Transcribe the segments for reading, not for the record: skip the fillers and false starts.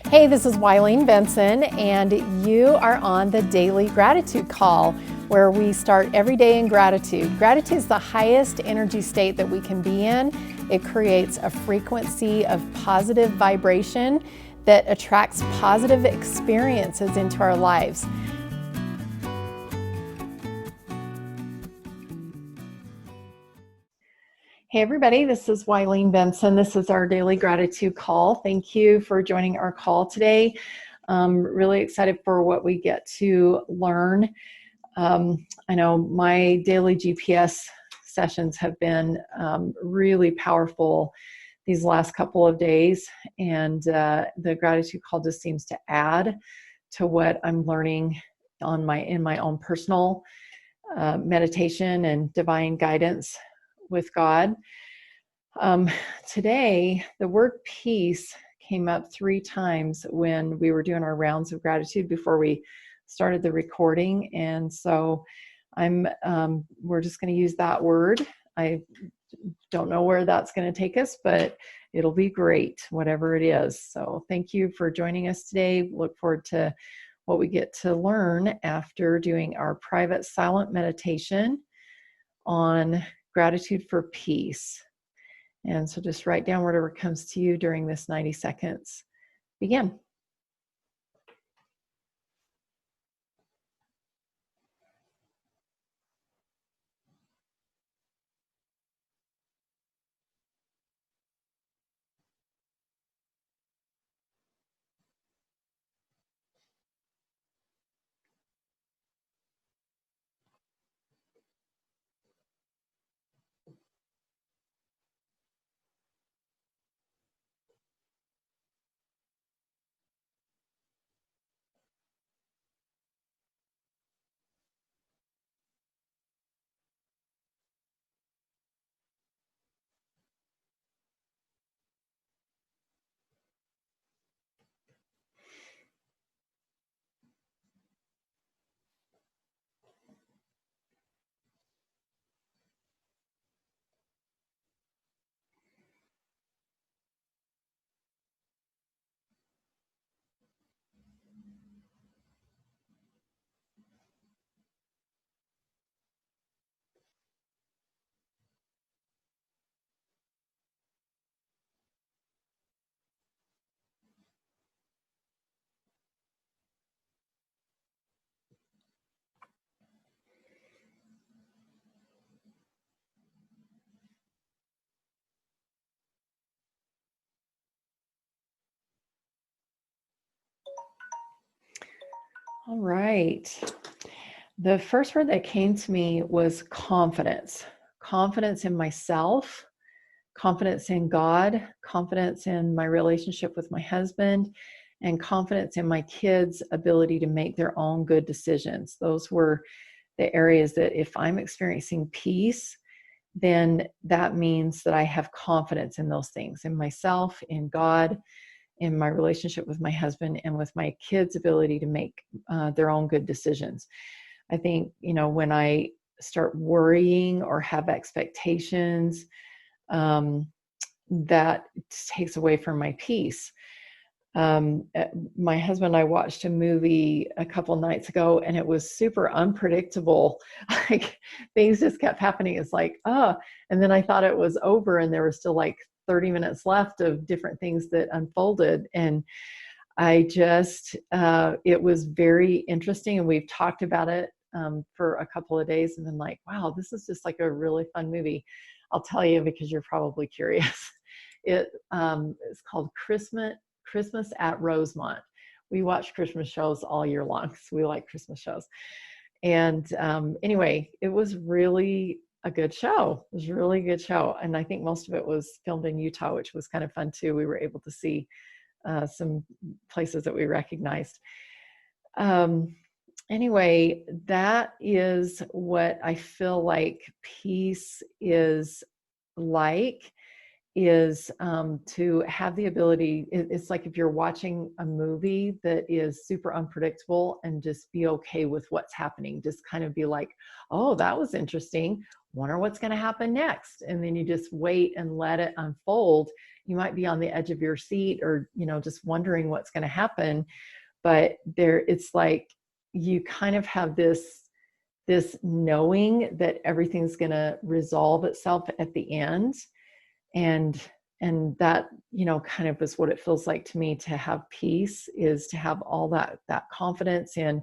Hey, this is Wileen Benson, and you are on the Daily Gratitude Call, where we start every day in gratitude. Gratitude is the highest energy state that we can be in. It creates a frequency of positive vibration that attracts positive experiences into our lives. Hey everybody, this is Wileen Benson. This is our Daily Gratitude Call. Thank you for joining our call today. I'm really excited for what we get to learn. I know my daily GPS sessions have been really powerful these last couple of days, and the Gratitude Call just seems to add to what I'm learning in my own personal meditation and divine guidance with God. Today, the word peace came up 3 times when we were doing our rounds of gratitude before we started the recording. And so we're just going to use that word. I don't know where that's going to take us, but it'll be great, whatever it is. So thank you for joining us today. Look forward to what we get to learn after doing our private silent meditation on gratitude for peace. And so just write down whatever comes to you during this 90 seconds. Begin. All right. The first word that came to me was confidence. Confidence in myself, confidence in God, confidence in my relationship with my husband, and confidence in my kids' ability to make their own good decisions. Those were the areas that if I'm experiencing peace, then that means that I have confidence in those things, in myself, in God, in my relationship with my husband, and with my kids' ability to make their own good decisions. I think, when I start worrying or have expectations, that takes away from my peace. My husband and I watched a movie a couple nights ago, and it was super unpredictable. Like things just kept happening. It's like, and then I thought it was over, and there was still like 30 minutes left of different things that unfolded. And I just, it was very interesting. And we've talked about it for a couple of days and been like, wow, this is just like a really fun movie. I'll tell you because you're probably curious. It's called Christmas at Rosemont. We watch Christmas shows all year long, so we like Christmas shows. And anyway, it was really a good show. It was a really good show. And I think most of it was filmed in Utah, which was kind of fun too. We were able to see some places that we recognized. Anyway, that is what I feel like peace is like, is to have the ability. It's like if you're watching a movie that is super unpredictable, and just be okay with what's happening. Just kind of be like, oh, that was interesting. Wonder what's going to happen next. And then you just wait and let it unfold you might be on the edge of your seat, or, just wondering what's going to happen. But it's like you kind of have this knowing that everything's going to resolve itself at the end. And that, kind of is what it feels like to me to have peace, is to have all that confidence in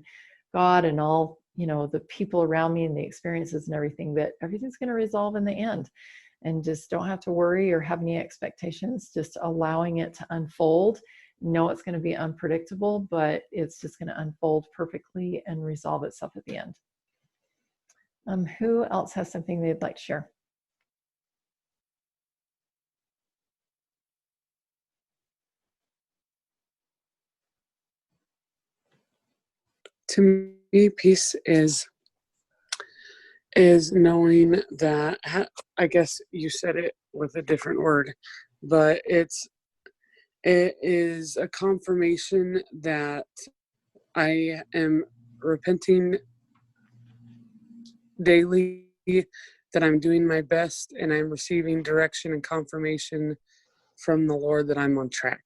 God and all, the people around me and the experiences and everything, that everything's going to resolve in the end, and just don't have to worry or have any expectations, just allowing it to unfold. Know it's going to be unpredictable, but it's just going to unfold perfectly and resolve itself at the end. Who else has something they'd like to share? To me, peace is knowing that, I guess you said it with a different word, but it is a confirmation that I am repenting daily, that I'm doing my best, and I'm receiving direction and confirmation from the Lord that I'm on track.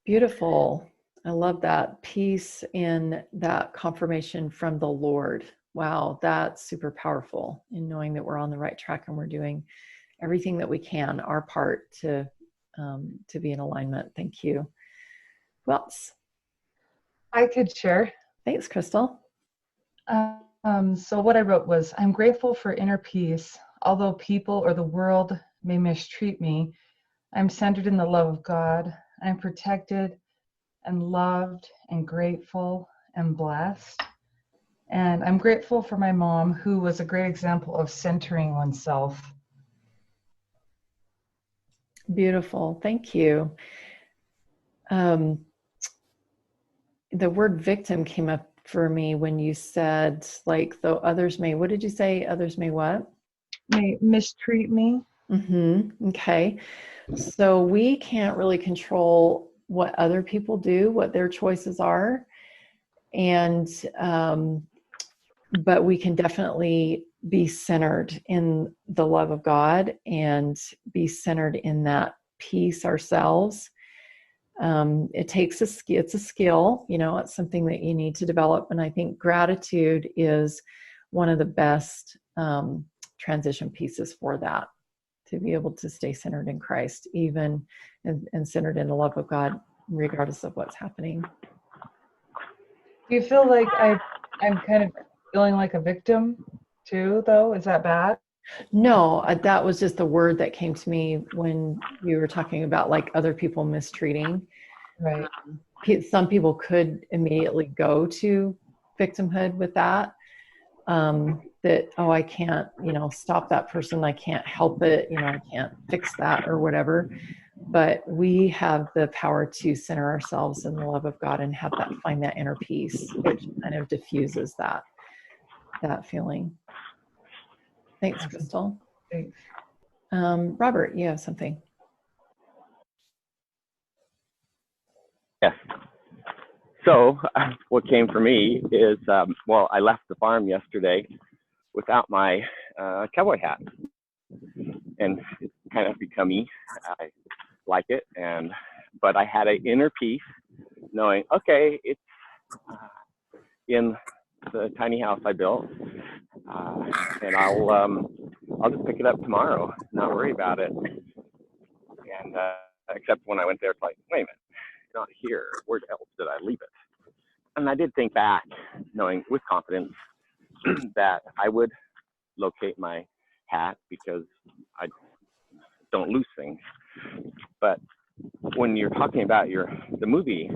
Beautiful. I love that. Peace in that confirmation from the Lord. Wow, that's super powerful, in knowing that we're on the right track and we're doing everything that we can, our part, to be in alignment. Thank you. Who else? I could share. Thanks, Crystal. So what I wrote was, I'm grateful for inner peace. Although people or the world may mistreat me, I'm centered in the love of God. I'm protected and loved and grateful and blessed. And I'm grateful for my mom, who was a great example of centering oneself. Beautiful. Thank you. The word victim came up for me when you said, like, though others may, what did you say? Others may what? May mistreat me. Mm-hmm. Okay. So we can't really control what other people do, what their choices are. And, but we can definitely be centered in the love of God and be centered in that peace ourselves. It takes it's a skill, it's something that you need to develop. And I think gratitude is one of the best transition pieces for that, to be able to stay centered in Christ, even and centered in the love of God, regardless of what's happening. Do you feel like I'm kind of feeling like a victim too, though? Is that bad? No, that was just the word that came to me when you were talking about, like, other people mistreating. Right. Some people could immediately go to victimhood with that. That, oh, I can't, stop that person. I can't help it. I can't fix that or whatever. But we have the power to center ourselves in the love of God and find that inner peace, which kind of diffuses that feeling. Thanks, Awesome. Crystal. Thanks. Robert, you have something. Yes. So what came for me is, I left the farm yesterday without my cowboy hat, and it's kind of become me. I like it, but I had an inner peace knowing, okay, it's in the tiny house I built, and I'll just pick it up tomorrow, not worry about it. And except when I went there, it's like, wait a minute, it's not here. Where else did I leave it? And I did think back, knowing with confidence that I would locate my hat because I don't lose things. But when you're talking about the movie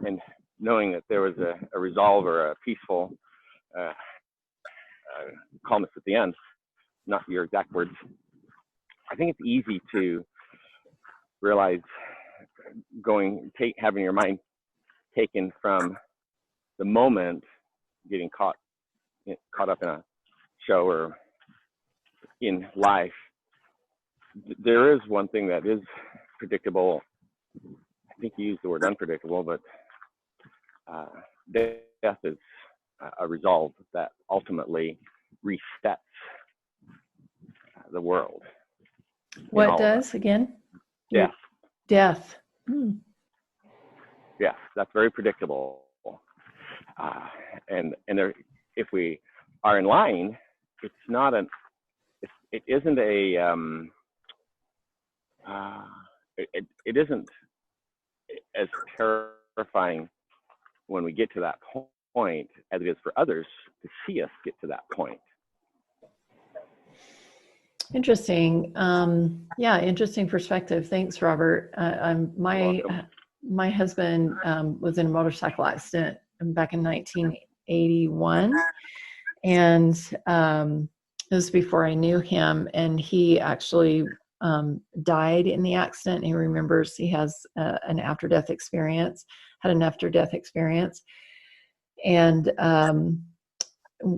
and knowing that there was a resolve or a peaceful calmness at the end, not your exact words, I think it's easy to realize having your mind taken from the moment, getting caught up in a show or in life. There is one thing that is predictable. I think you used the word unpredictable, but death is a resolve that ultimately resets the world. What does again? Yes. Death. Hmm. Yes, that's very predictable. And there, if we are in line, it's not an, it isn't a, it isn't as terrifying when we get to that point as it is for others to see us get to that point. Interesting. Yeah, interesting perspective. Thanks, Robert. My husband was in a motorcycle accident back in 1981, and it was before I knew him. And he actually died in the accident. He remembers he has had an after-death experience, and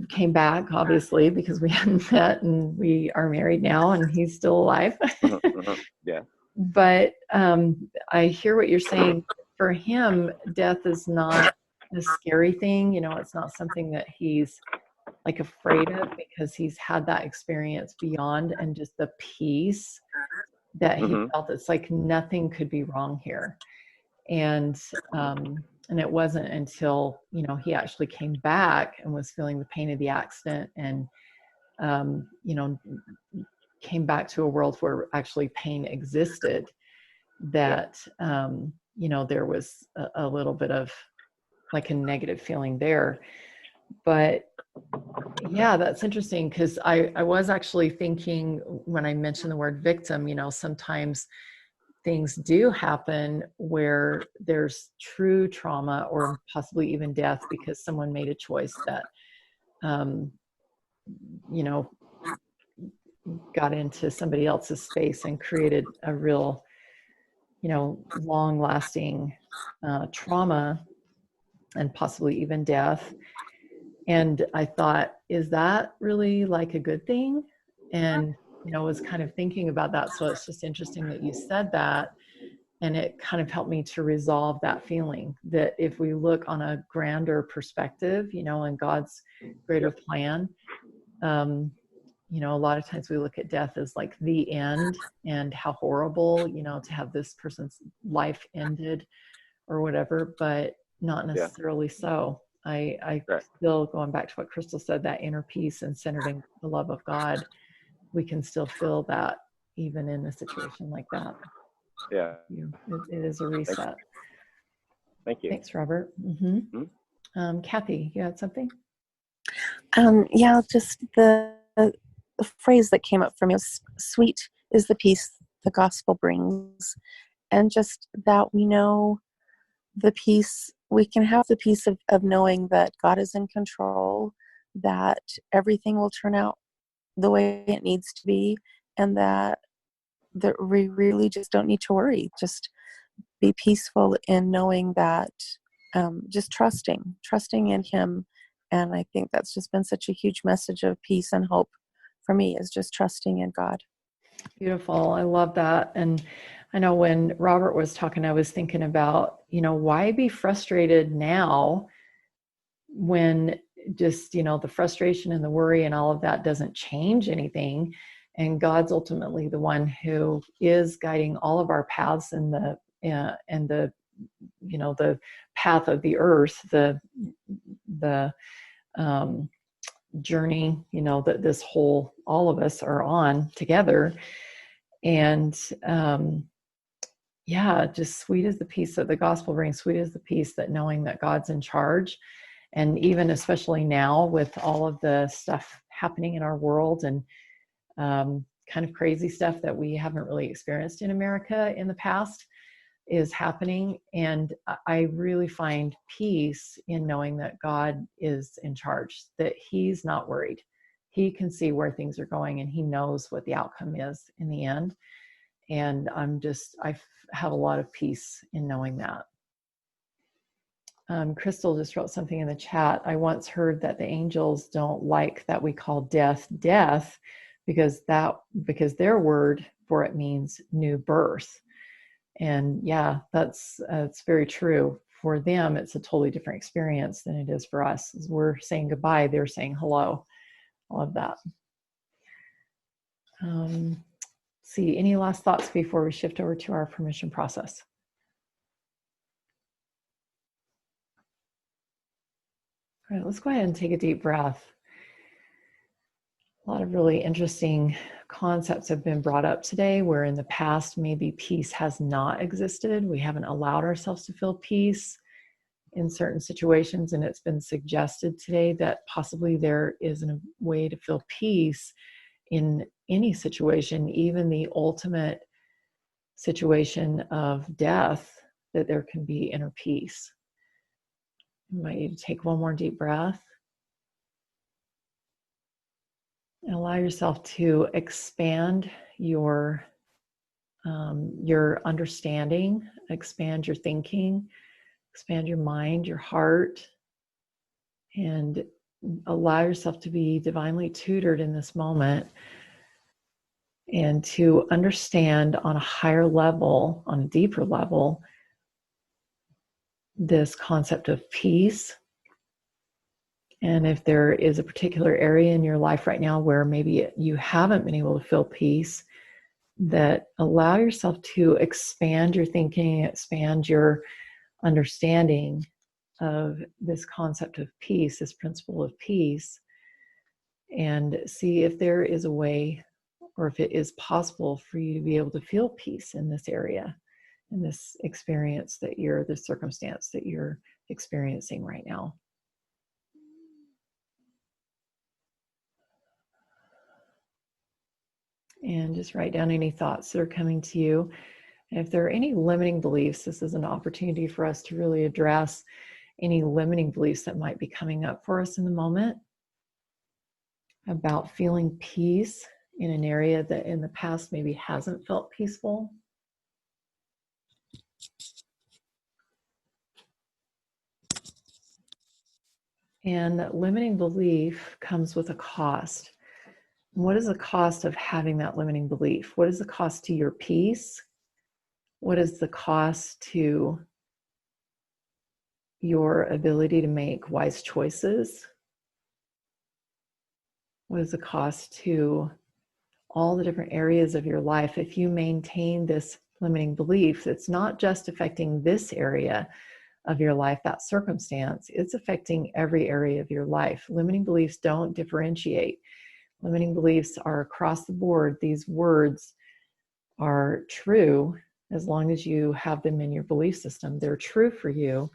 came back, obviously, because we hadn't met, and we are married now, and he's still alive. Yeah. But I hear what you're saying. For him, death is not a scary thing. It's not something that he's like afraid of, because he's had that experience beyond, and just the peace that he felt. It's like nothing could be wrong here. And it wasn't until, he actually came back and was feeling the pain of the accident, and, came back to a world where actually pain existed, that, there was a little bit of like a negative feeling there. But yeah, that's interesting, because I was actually thinking, when I mentioned the word victim, sometimes things do happen where there's true trauma, or possibly even death, because someone made a choice that, got into somebody else's space and created a real, long-lasting trauma, and possibly even death. And I thought, is that really like a good thing? And, was kind of thinking about that. So it's just interesting that you said that. And it kind of helped me to resolve that feeling, that if we look on a grander perspective, in God's greater plan, a lot of times we look at death as like the end, and how horrible, to have this person's life ended or whatever, but not necessarily so. I still, going back to what Crystal said, that inner peace and centered in the love of God, we can still feel that even in a situation like that. Yeah. It is a reset. Thank you. Thanks, Robert. Kathy, you had something? Yeah, just the phrase that came up for me was, sweet is the peace the gospel brings. And just that we know the peace, we can have the peace of knowing that God is in control, that everything will turn out the way it needs to be, and that we really just don't need to worry. Just be peaceful in knowing that, just trusting in Him. And I think that's just been such a huge message of peace and hope for me, is just trusting in God. Beautiful. I love that. And I know when Robert was talking, I was thinking about, why be frustrated now when just, the frustration and the worry and all of that doesn't change anything. And God's ultimately the one who is guiding all of our paths, and the path of the earth, the journey, that this whole, all of us are on together. And just sweet is the peace that the gospel brings. Sweet is the peace that knowing that God's in charge. And even especially now, with all of the stuff happening in our world, and kind of crazy stuff that we haven't really experienced in America in the past is happening. And I really find peace in knowing that God is in charge, that He's not worried. He can see where things are going, and He knows what the outcome is in the end. And I have a lot of peace in knowing that. Crystal just wrote something in the chat. I once heard that the angels don't like that we call death, because their word for it means new birth. And yeah, that's very true. For them, it's a totally different experience than it is for us. As we're saying goodbye, they're saying hello. I love that. see, any last thoughts before we shift over to our permission process? All right, let's go ahead and take a deep breath. A lot of really interesting concepts have been brought up today where in the past maybe peace has not existed. We haven't allowed ourselves to feel peace in certain situations, and it's been suggested today that possibly there is a way to feel peace in any situation, even the ultimate situation of death, that there can be inner peace. You might need to take one more deep breath and allow yourself to expand your understanding, expand your thinking, expand your mind, your heart, and allow yourself to be divinely tutored in this moment and to understand on a higher level, on a deeper level, this concept of peace. And if there is a particular area in your life right now where maybe you haven't been able to feel peace, that allow yourself to expand your thinking, expand your understanding of this concept of peace, this principle of peace, and see if there is a way or if it is possible for you to be able to feel peace in this area, in this experience that the circumstance that you're experiencing right now. And just write down any thoughts that are coming to you. And if there are any limiting beliefs, this is an opportunity for us to really address any limiting beliefs that might be coming up for us in the moment about feeling peace in an area that in the past maybe hasn't felt peaceful. And that limiting belief comes with a cost. What is the cost of having that limiting belief? What is the cost to your peace? What is the cost to your ability to make wise choices? What is the cost to all the different areas of your life if you maintain this limiting belief that's not just affecting this area of your life, that circumstance, it's affecting every area of your life. Limiting beliefs don't differentiate. Limiting beliefs are across the board. These words are true as long as you have them in your belief system. They're true for you,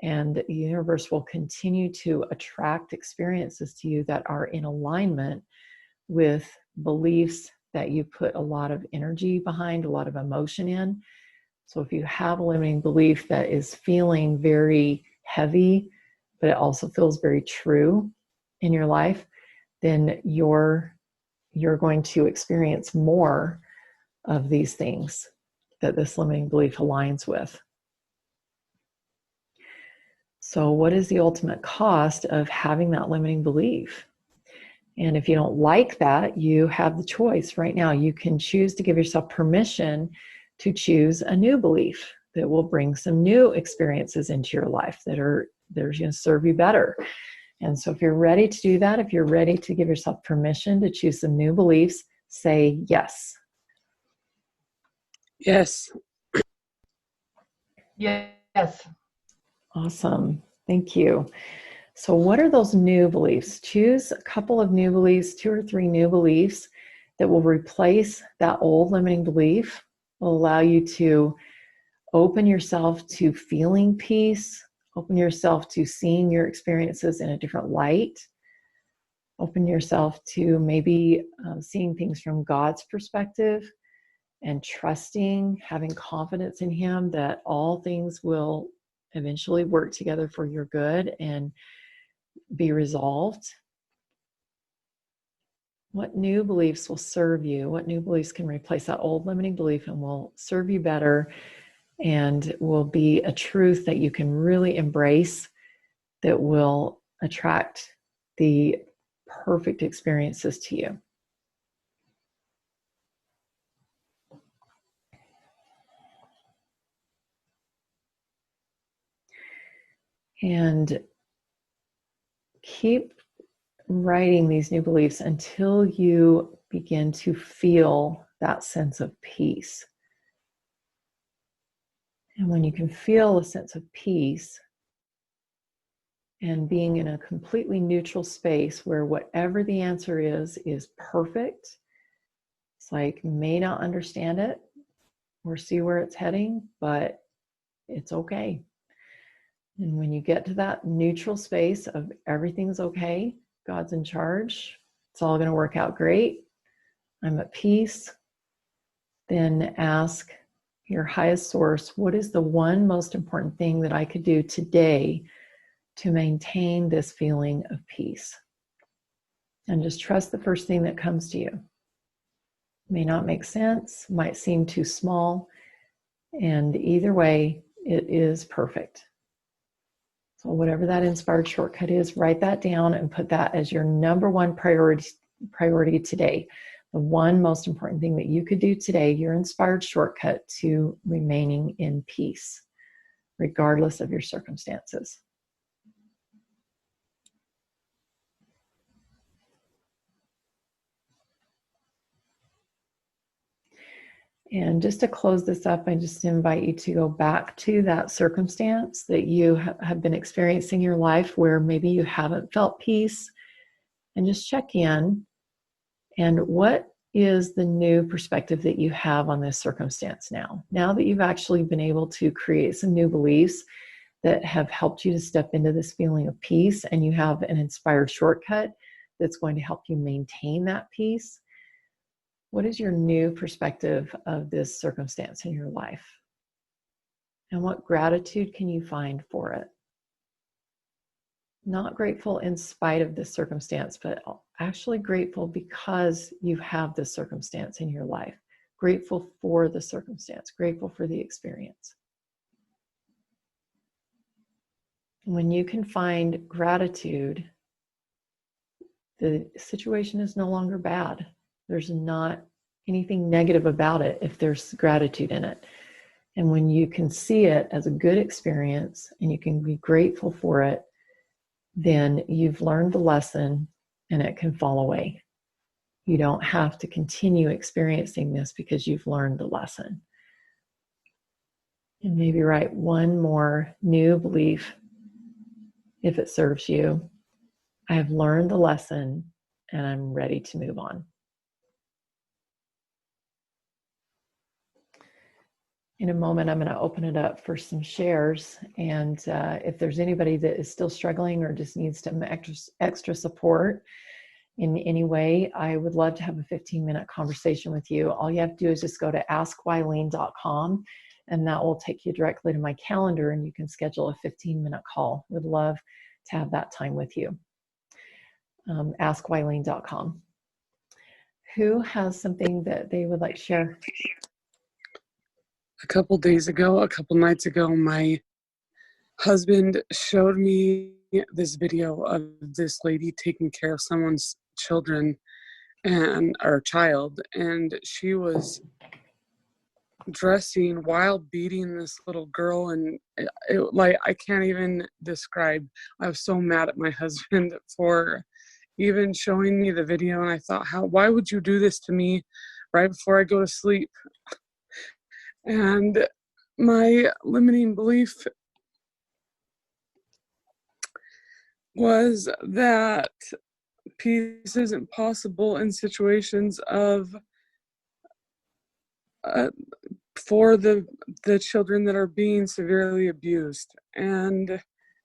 and the universe will continue to attract experiences to you that are in alignment with beliefs that you put a lot of energy behind, a lot of emotion in. So if you have a limiting belief that is feeling very heavy, but it also feels very true in your life, then you're going to experience more of these things that this limiting belief aligns with. So what is the ultimate cost of having that limiting belief? And if you don't like that, you have the choice right now. You can choose to give yourself permission to choose a new belief that will bring some new experiences into your life that are going to serve you better. And so if you're ready to do that, if you're ready to give yourself permission to choose some new beliefs, say yes. Yes. Yes. Awesome. Thank you. So what are those new beliefs? Choose a couple of new beliefs, 2 or 3 new beliefs that will replace that old limiting belief, will allow you to open yourself to feeling peace, open yourself to seeing your experiences in a different light, open yourself to maybe seeing things from God's perspective and trusting, having confidence in Him that all things will eventually work together for your good and be resolved. What new beliefs will serve you? What new beliefs can replace that old limiting belief and will serve you better and will be a truth that you can really embrace, that will attract the perfect experiences to you? And keep writing these new beliefs until you begin to feel that sense of peace. And when you can feel a sense of peace and being in a completely neutral space where whatever the answer is perfect, it's like, may not understand it or see where it's heading, but it's okay. And when you get to that neutral space of everything's okay, God's in charge, it's all going to work out great, I'm at peace, then ask your highest source, what is the one most important thing that I could do today to maintain this feeling of peace? And just trust the first thing that comes to you. May not make sense, might seem too small, and either way, it is perfect. So whatever that inspired shortcut is, write that down and put that as your number one priority today. The one most important thing that you could do today, your inspired shortcut to remaining in peace, regardless of your circumstances. And just to close this up, I just invite you to go back to that circumstance that you have been experiencing in your life where maybe you haven't felt peace, and just check in. And what is the new perspective that you have on this circumstance now? Now that you've actually been able to create some new beliefs that have helped you to step into this feeling of peace, and you have an inspired shortcut that's going to help you maintain that peace. What is your new perspective of this circumstance in your life? And what gratitude can you find for it? Not grateful in spite of this circumstance, but actually grateful because you have this circumstance in your life. Grateful for the circumstance, grateful for the experience. When you can find gratitude, the situation is no longer bad. There's not anything negative about it if there's gratitude in it. And when you can see it as a good experience and you can be grateful for it, then you've learned the lesson and it can fall away. You don't have to continue experiencing this because you've learned the lesson. And maybe write one more new belief if it serves you. I have learned the lesson and I'm ready to move on. In a moment, I'm going to open it up for some shares. And if there's anybody that is still struggling or just needs some extra support in any way, I would love to have a 15-minute conversation with you. All you have to do is just go to askwylene.com, and that will take you directly to my calendar, and you can schedule a 15-minute call. Would love to have that time with you. Askwylene.com. Who has something that they would like to share? A couple nights ago, my husband showed me this video of this lady taking care of someone's children or child, and she was dressing while beating this little girl, and like, I can't even describe. I was so mad at my husband for even showing me the video, and I thought, why would you do this to me right before I go to sleep? And my limiting belief was that peace isn't possible in situations of for the children that are being severely abused. And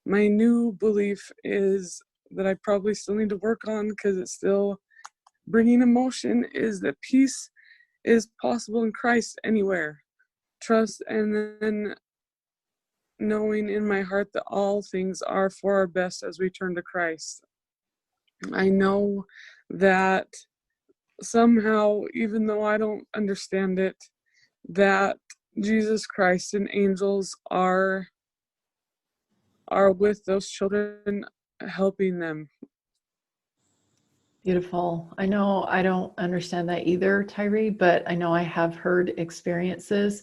my new belief is that I probably still need to work on, because it's still bringing emotion, is that peace is possible in Christ anywhere. Trust, and then knowing in my heart that all things are for our best as we turn to Christ. I know that somehow, even though I don't understand it, that Jesus Christ and angels are with those children, helping them. Beautiful. I know I don't understand that either, Tyree, but I know I have heard experiences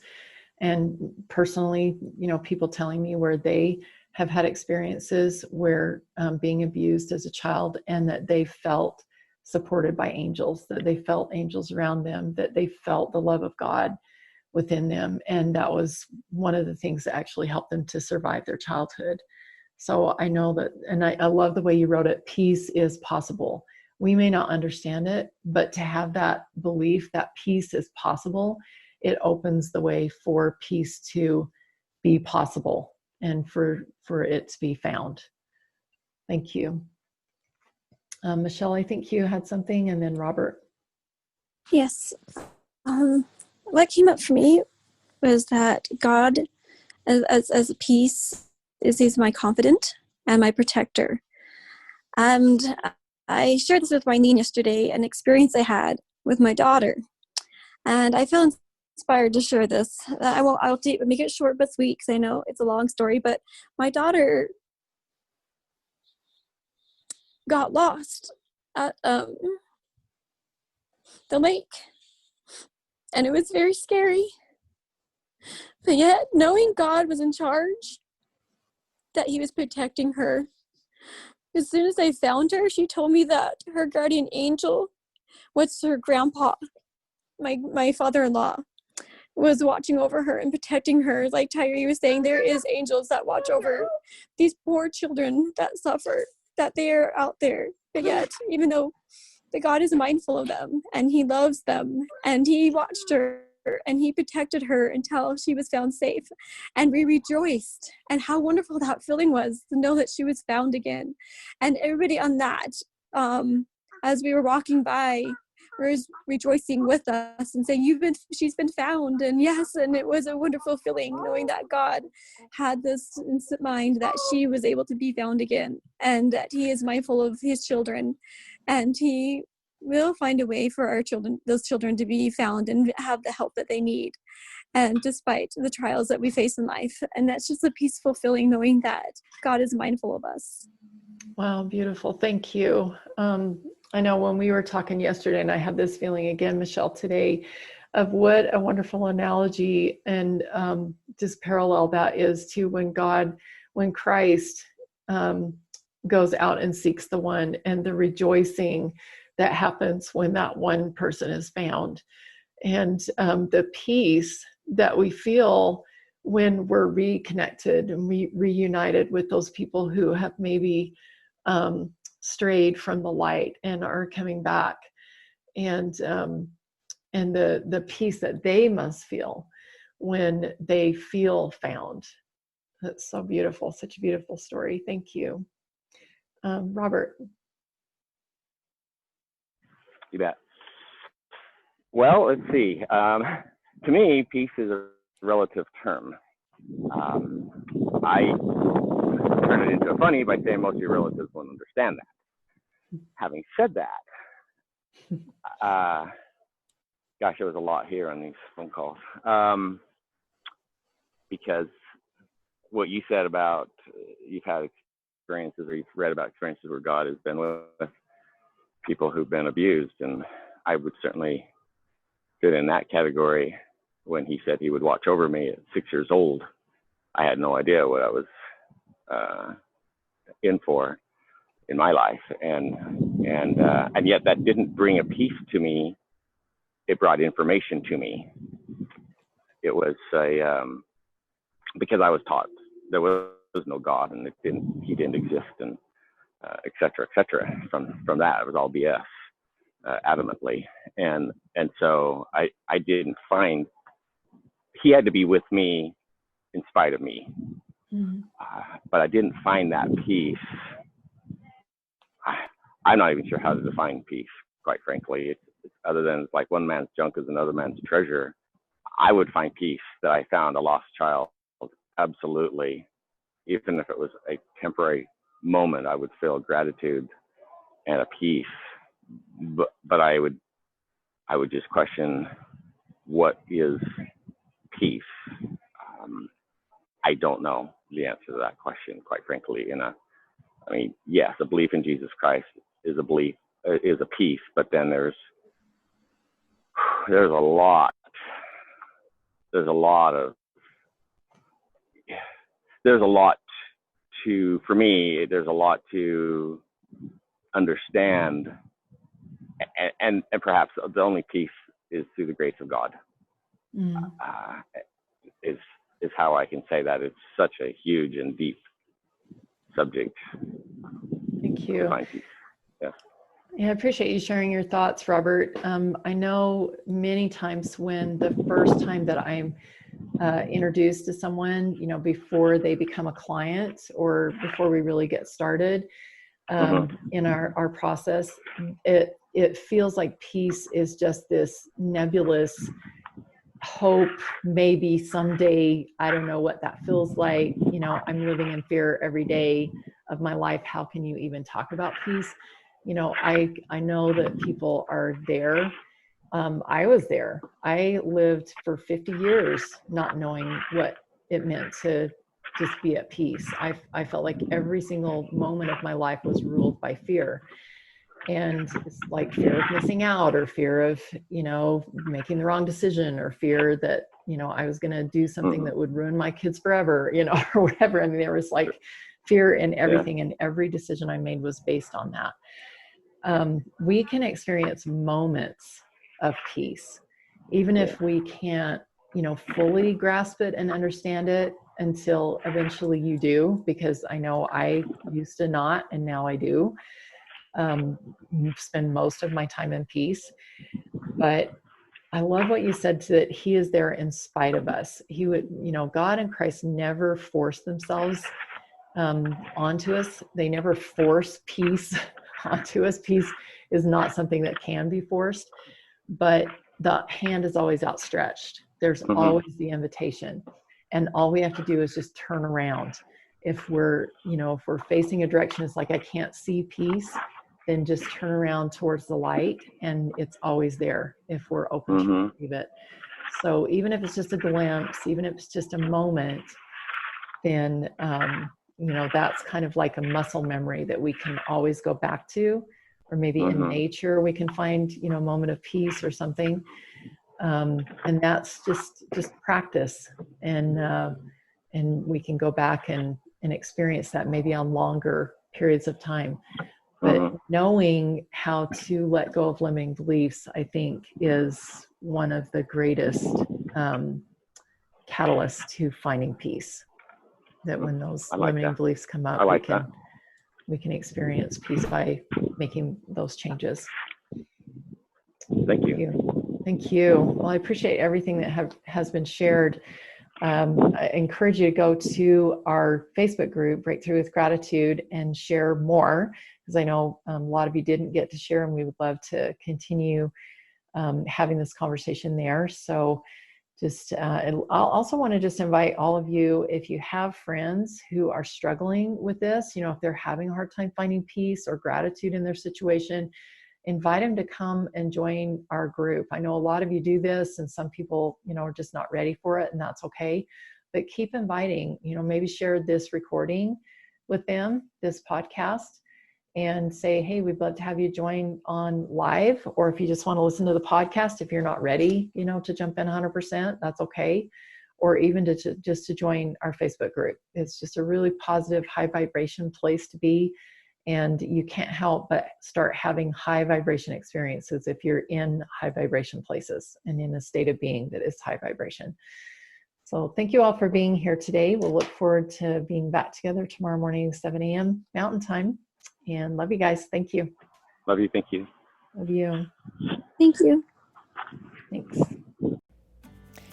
and personally, people telling me where they have had experiences where being abused as a child, and that they felt supported by angels, that they felt angels around them, that they felt the love of God within them. And that was one of the things that actually helped them to survive their childhood. So I know that, and I love the way you wrote it, peace is possible. We may not understand it, but to have that belief that peace is possible, it opens the way for peace to be possible and for it to be found. Thank you. Michelle, I think you had something, and then Robert. Yes. What came up for me was that God, as a peace, is my confidant and my protector. And I shared this with Marlene yesterday, an experience I had with my daughter. And I feel inspired to share this. I'll make it short but sweet, because I know it's a long story. But my daughter got lost at the lake. And it was very scary. But yet, knowing God was in charge, that he was protecting her. As soon as I found her, she told me that her guardian angel, what's her grandpa, my father-in-law, was watching over her and protecting her. Like Tyree was saying, there is angels that watch over these poor children that suffer, that they are out there. But yet, even though the God is mindful of them and he loves them, and he watched her and he protected her until she was found safe. And we rejoiced, and how wonderful that feeling was to know that she was found again. And everybody on that, as we were walking by, was rejoicing with us and saying, she's been found. And yes, and it was a wonderful feeling knowing that God had this in mind, that she was able to be found again, and that he is mindful of his children, and he will find a way for those children to be found and have the help that they need. And despite the trials that we face in life, and that's just a peaceful feeling knowing that God is mindful of us. Wow, beautiful. Thank you. I know when we were talking yesterday, and I had this feeling again, Michelle, today, of what a wonderful analogy and just parallel that is to when Christ goes out and seeks the one, and the rejoicing that happens when that one person is found, and the peace that we feel when we're reconnected and reunited with those people who have maybe strayed from the light and are coming back, and the peace that they must feel when they feel found. That's so beautiful. Such a beautiful story. Thank you. Robert. You bet. Well, let's see. To me, peace is a relative term. I turn it into a funny by saying most of your relatives won't understand that. Having said that, gosh, there was a lot here on these phone calls. Because what you said about you've had experiences, or you've read about experiences where God has been with people who've been abused, and I would certainly fit in that category. When he said he would watch over me at 6 years old, I had no idea what I was in for in my life, and yet that didn't bring a peace to me. It brought information to me. It was because I was taught there was no God, and he didn't exist, and et cetera, from that. It was all BS, adamantly. And so I didn't find, he had to be with me in spite of me. Mm-hmm. But I didn't find that peace. I'm not even sure how to define peace, quite frankly. It's other than it's like one man's junk is another man's treasure. I would find peace that I found a lost child. Absolutely. Even if it was a temporary moment, I would feel gratitude and a peace. But I would just question, what is peace? I don't know the answer to that question, quite frankly. Yes, a belief in Jesus Christ is a peace, but then there's a lot to, for me, there's a lot to understand and perhaps the only peace is through the grace of God. Mm. Is how I can say that. It's such a huge and deep subject. Thank you. Find peace. Yeah. Yeah, I appreciate you sharing your thoughts, Robert. I know many times when the first time that I'm introduced to someone, you know, before they become a client or before we really get started in our process, it feels like peace is just this nebulous hope. Maybe someday, I don't know what that feels like. You know, I'm living in fear every day of my life. How can you even talk about peace? You know, I know that people are there. I was there. I lived for 50 years not knowing what it meant to just be at peace. I felt like every single moment of my life was ruled by fear. And it's like fear of missing out, or fear of, you know, making the wrong decision, or fear that, you know, I was going to do something that would ruin my kids forever, you know, or whatever. I mean, there was like fear in everything, and every decision I made was based on that. We can experience moments of peace, even if we can't, you know, fully grasp it and understand it until eventually you do, because I know I used to not, and now I do. Spend most of my time in peace. But I love what you said, that he is there in spite of us. He would, you know, God and Christ never force themselves onto us. They never force peace onto us. Peace is not something that can be forced, but the hand is always outstretched. There's always the invitation. And all we have to do is just turn around. If we're, you know, if we're facing a direction, it's like, I can't see peace, then just turn around towards the light, and it's always there if we're open to receive it. So even if it's just a glimpse, even if it's just a moment, then, you know, that's kind of like a muscle memory that we can always go back to. Or maybe in nature, we can find, you know, a moment of peace or something. And that's just practice. And we can go back and experience that maybe on longer periods of time. But knowing how to let go of limiting beliefs, I think, is one of the greatest catalysts to finding peace. That when those limiting beliefs come up, we can experience peace by making those changes. Thank you. Thank you. Well, I appreciate everything that has been shared. I encourage you to go to our Facebook group, Breakthrough with Gratitude, and share more, because I know a lot of you didn't get to share, and we would love to continue having this conversation there. So just, I'll also want to just invite all of you, if you have friends who are struggling with this, you know, if they're having a hard time finding peace or gratitude in their situation, invite them to come and join our group. I know a lot of you do this, and some people, you know, are just not ready for it, and that's okay. But keep inviting, you know, maybe share this recording with them, this podcast, and say, hey, we'd love to have you join on live. Or if you just want to listen to the podcast, if you're not ready, you know, to jump in 100%, that's okay. Or even just to join our Facebook group. It's just a really positive, high vibration place to be. And you can't help but start having high vibration experiences if you're in high vibration places and in a state of being that is high vibration. So thank you all for being here today. We'll look forward to being back together tomorrow morning, 7 a.m. Mountain Time. And love you guys. Thank you. Love you. Thank you. Love you. Thank you. Thanks.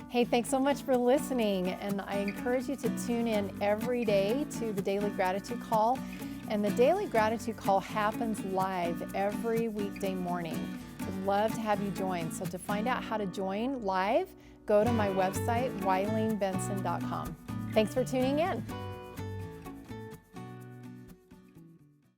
Hey, thanks so much for listening. And I encourage you to tune in every day to the Daily Gratitude Call. And the Daily Gratitude Call happens live every weekday morning. We'd love to have you join. So to find out how to join live, go to my website, WileenBenson.com. Thanks for tuning in.